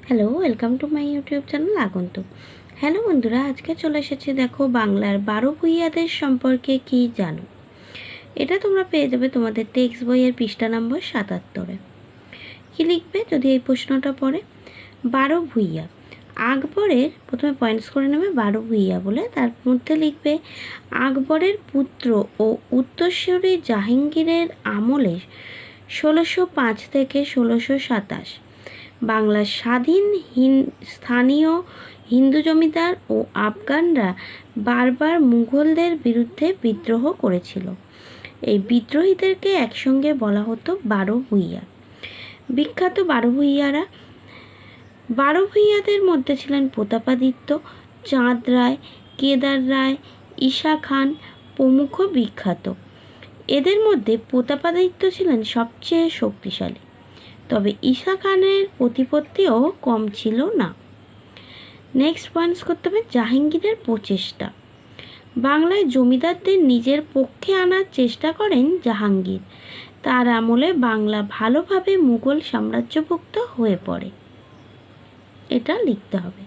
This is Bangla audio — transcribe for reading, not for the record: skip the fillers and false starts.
Hello, welcome to my YouTube channel আগন্তুক। হ্যালো বন্ধুরা, আজকে চলে এসেছি দেখো বাংলার 12 ভূঁইয়াদের সম্পর্কে কি জানো। এটা তোমরা পেয়ে যাবে তোমাদের টেক্সট বইয়ের পৃষ্ঠা নম্বর 77-এ। কী লিখবে যদি এই প্রশ্নটা পড়ে? 12 ভূঁইয়া। আকবরের, প্রথমে পয়েন্টস করে নেবে 12 ভূঁইয়া বলে, তার মধ্যে লিখবে আকবরের পুত্র ও উত্তরসূরি জাহাঙ্গীরের আমলে 1605 থেকে 1627 বাংলার স্থানীয় হিন্দু জমিদার ও আফগানরা বারবার মুঘলদের বিরুদ্ধে বিদ্রোহ করেছিল। এই বিদ্রোহীদেরকে একসঙ্গে বলা হতো 12 ভূঁইয়া। বিখ্যাত 12 ভূঁইয়ারা, 12 ভূঁইয়াদের মধ্যে ছিলেন প্রতাপাদিত্য, চাঁদ রায়, কেদার রায়, ঈশা খান প্রমুখ বিখ্যাত। এদের মধ্যে প্রতাপাদিত্য ছিলেন সবচেয়ে শক্তিশালী, তবে ঈশা খানের প্রতিপত্তিও কম ছিল না। নেক্সট পয়েন্টস করতে হবে জাহাঙ্গীরের প্রচেষ্টা। বাংলায় জমিদারদের নিজের পক্ষে আনার চেষ্টা করেন জাহাঙ্গীর। তার আমলে বাংলা ভালোভাবে মুঘল সাম্রাজ্যভুক্ত হয়ে পড়ে। এটা লিখতে হবে।